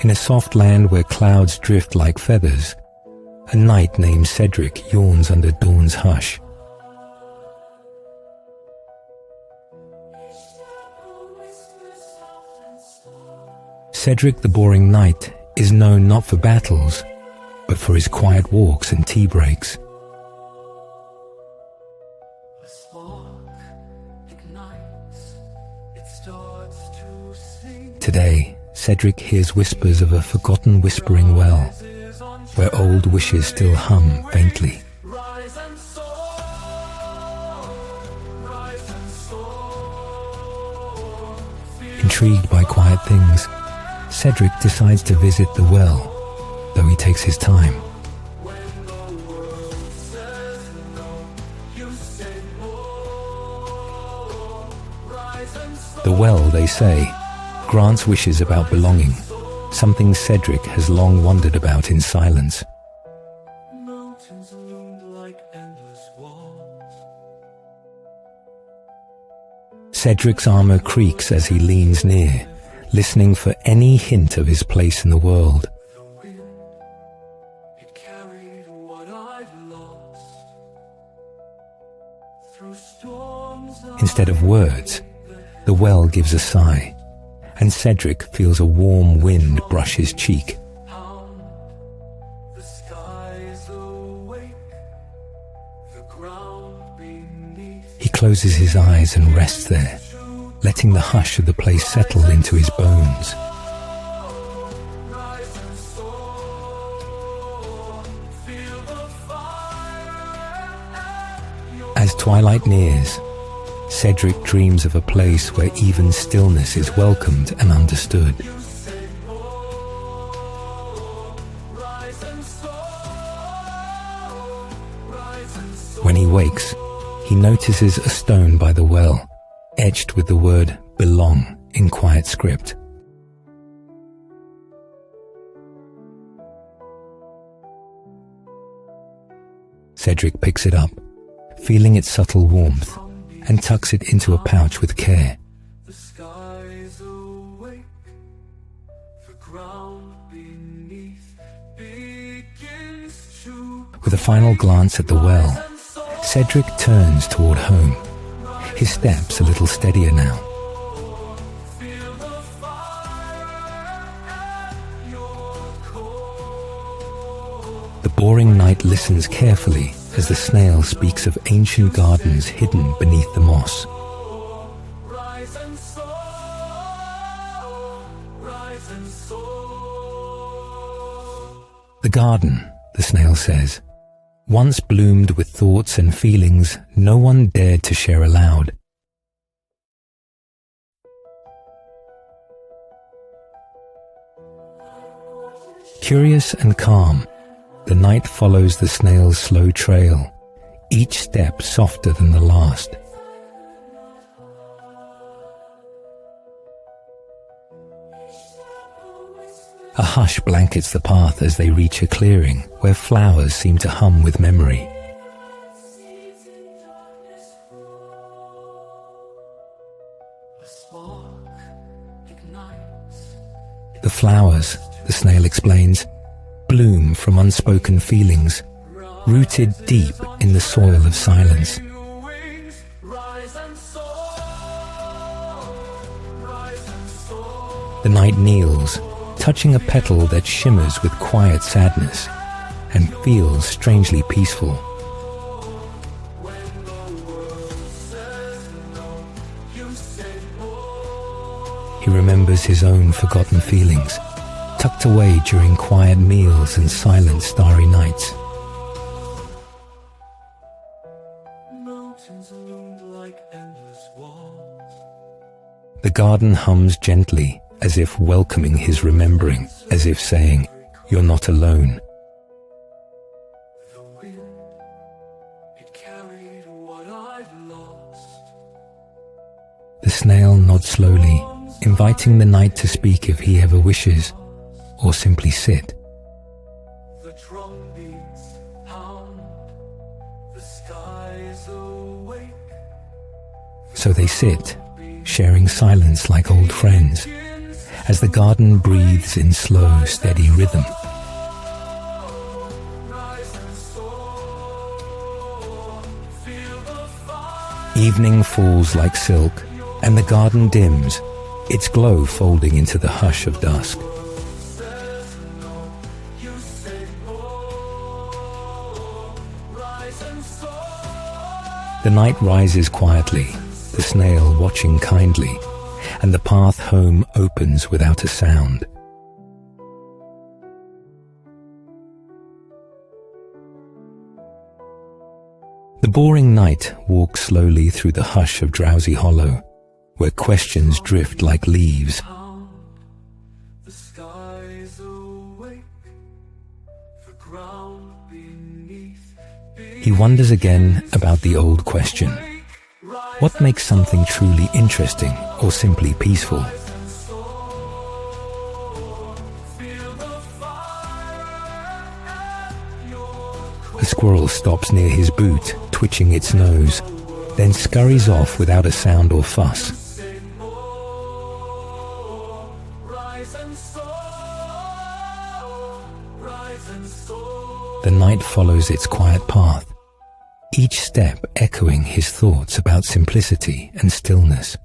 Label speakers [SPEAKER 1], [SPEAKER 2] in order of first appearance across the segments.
[SPEAKER 1] In a soft land where clouds drift like feathers, a knight named Cedric yawns under dawn's hush. Cedric the Boring Knight is known not for battles, but for his quiet walks and tea breaks. Today, Cedric hears whispers of a forgotten whispering well, where old wishes still hum faintly. Intrigued by quiet things, Cedric decides to visit the well, though he takes his time. The well, they say, grants wishes about belonging, something Cedric has long wondered about in silence. Cedric's armor creaks as he leans near, listening for any hint of his place in the world. Instead of words, the well gives a sigh, and Cedric feels a warm wind brush his cheek. He closes his eyes and rests there, letting the hush of the place settle into his bones. As twilight nears, Cedric dreams of a place where even stillness is welcomed and understood. When he wakes, he notices a stone by the well, etched with the word "belong" in quiet script. Cedric picks it up, feeling its subtle warmth, and tucks it into a pouch with care. With a final glance at the well, Cedric turns toward home, his steps a little steadier now. The Boring Knight listens carefully as the snail speaks of ancient gardens hidden beneath the moss. The garden, the snail says, once bloomed with thoughts and feelings no one dared to share aloud. Curious and calm, the knight follows the snail's slow trail, each step softer than the last. A hush blankets the path as they reach a clearing where flowers seem to hum with memory. The flowers, the snail explains, bloom from unspoken feelings, rooted deep in the soil of silence. The knight kneels, touching a petal that shimmers with quiet sadness and feels strangely peaceful. He remembers his own forgotten feelings, tucked away during quiet meals and silent starry nights. The garden hums gently, as if welcoming his remembering, as if saying, "You're not alone." The snail nods slowly, inviting the knight to speak if he ever wishes, or simply sit. So they sit, sharing silence like old friends, as the garden breathes in slow, steady rhythm. Evening falls like silk, and the garden dims, its glow folding into the hush of dusk. The night rises quietly, the snail watching kindly, and the path home opens without a sound. The boring knight walks slowly through the hush of drowsy hollow, where questions drift like leaves. He wonders again about the old question. What makes something truly interesting or simply peaceful? A squirrel stops near his boot, twitching its nose, then scurries off without a sound or fuss. The knight follows its quiet path, each step echoing his thoughts about simplicity and stillness.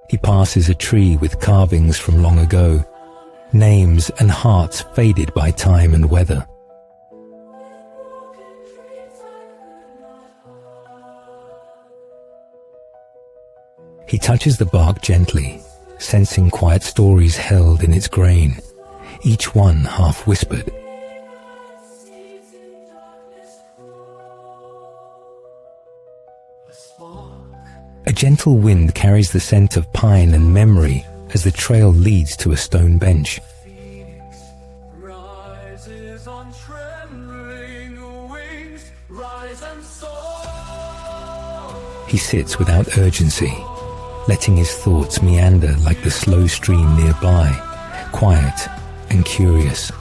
[SPEAKER 1] He passes a tree with carvings from long ago, names and hearts faded by time and weather. He touches the bark gently, sensing quiet stories held in its grain, each one half whispered. A gentle wind carries the scent of pine and memory as the trail leads to a stone bench. He sits without urgency, letting his thoughts meander like the slow stream nearby, quiet and curious.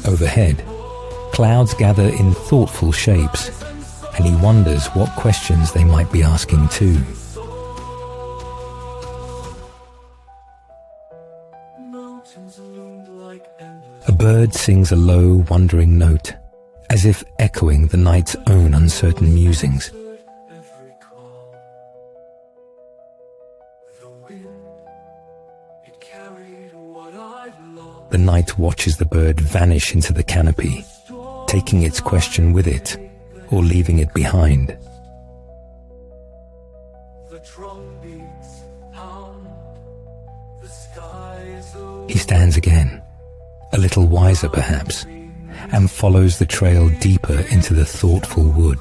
[SPEAKER 1] Overhead, clouds gather in thoughtful shapes, and he wonders what questions they might be asking too. A bird sings a low, wondering note, as if echoing the night's own uncertain musings. The night watches the bird vanish into the canopy, taking its question with it, or leaving it behind. He stands again, a little wiser perhaps, and follows the trail deeper into the thoughtful wood.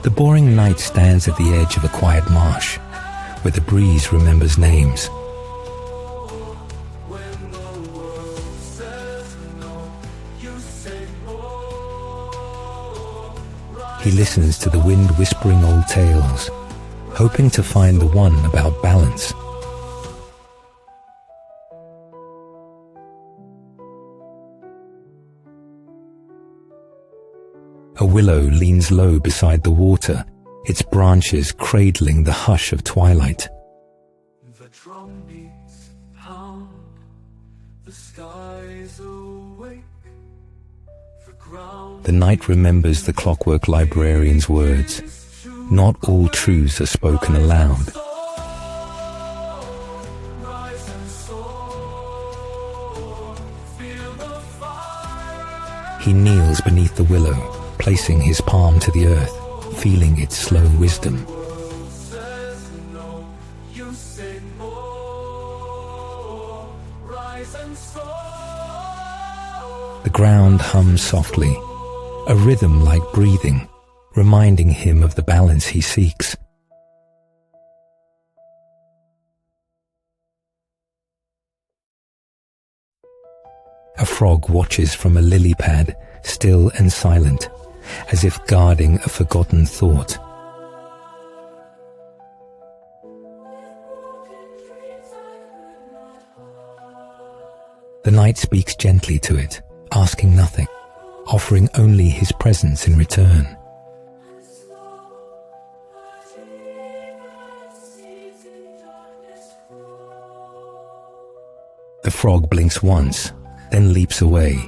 [SPEAKER 1] The boring knight stands at the edge of a quiet marsh, where the breeze remembers names. He listens to the wind whispering old tales, hoping to find the one about balance. A willow leans low beside the water, its branches cradling the hush of twilight. The drum beats pound, the skies awake. The night remembers the clockwork librarian's words. Not all truths are spoken aloud. He kneels beneath the willow, placing his palm to the earth, feeling its slow wisdom. The ground hums softly, a rhythm like breathing, reminding him of the balance he seeks. A frog watches from a lily pad, still and silent, as if guarding a forgotten thought. The knight speaks gently to it, asking nothing, offering only his presence in return. The frog blinks once, then leaps away,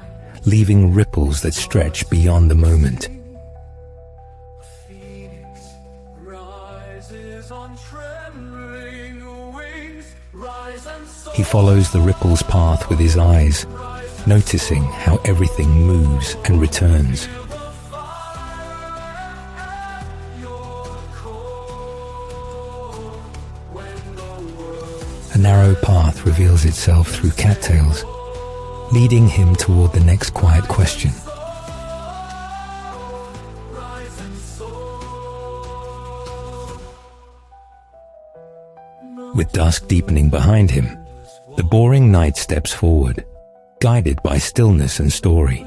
[SPEAKER 1] leaving ripples that stretch beyond the moment. He follows the ripple's path with his eyes, noticing how everything moves and returns. A narrow path reveals itself through cattails, leading him toward the next quiet question. With dusk deepening behind him, the boring knight steps forward, guided by stillness and story.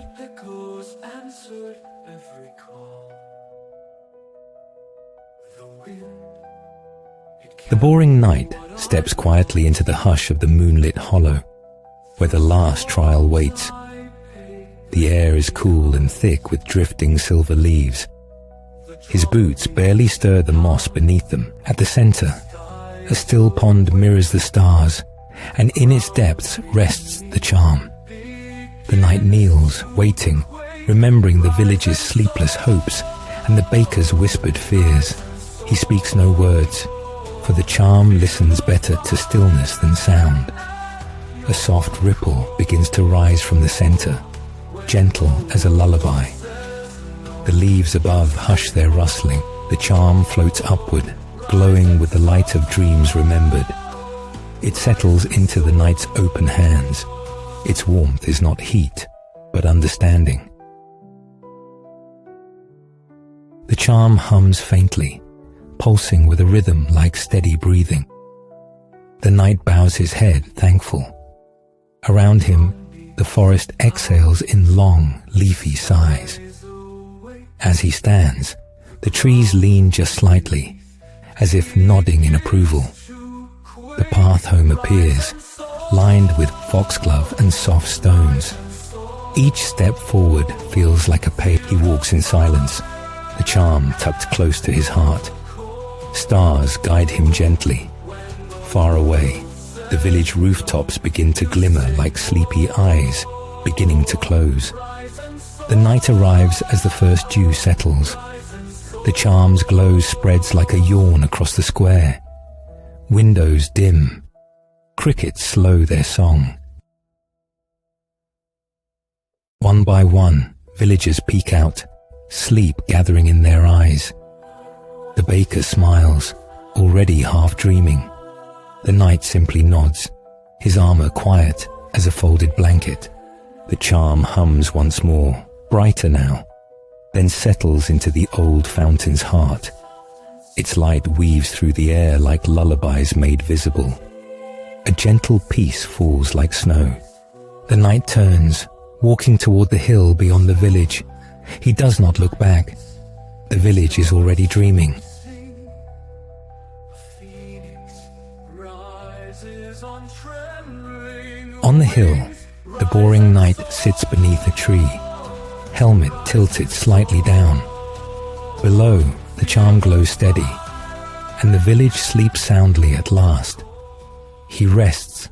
[SPEAKER 1] The boring knight steps quietly into the hush of the moonlit hollow, where the last trial waits. The air is cool and thick with drifting silver leaves. His boots barely stir the moss beneath them. At the center, a still pond mirrors the stars, and in its depths rests the charm. The knight kneels, waiting, remembering the village's sleepless hopes and the baker's whispered fears. He speaks no words, for the charm listens better to stillness than sound. A soft ripple begins to rise from the center, gentle as a lullaby. The leaves above hush their rustling. The charm floats upward, glowing with the light of dreams remembered. It settles into the knight's open hands. Its warmth is not heat, but understanding. The charm hums faintly, pulsing with a rhythm like steady breathing. The knight bows his head, thankful. Around him, the forest exhales in long, leafy sighs. As he stands, the trees lean just slightly, as if nodding in approval. The path home appears, lined with foxglove and soft stones. Each step forward feels like a pace. He walks in silence, the charm tucked close to his heart. Stars guide him gently. Far away, the village rooftops begin to glimmer like sleepy eyes, beginning to close. The night arrives as the first dew settles. The charm's glow spreads like a yawn across the square. Windows dim. Crickets slow their song. One by one, villagers peek out, sleep gathering in their eyes. The baker smiles, already half dreaming. The knight simply nods, his armor quiet as a folded blanket. The charm hums once more, brighter now, then settles into the old fountain's heart. Its light weaves through the air like lullabies made visible. A gentle peace falls like snow. The knight turns, walking toward the hill beyond the village. He does not look back. The village is already dreaming. On the hill, the boring knight sits beneath a tree, helmet tilted slightly down. Below, the charm glows steady, and the village sleeps soundly at last. He rests,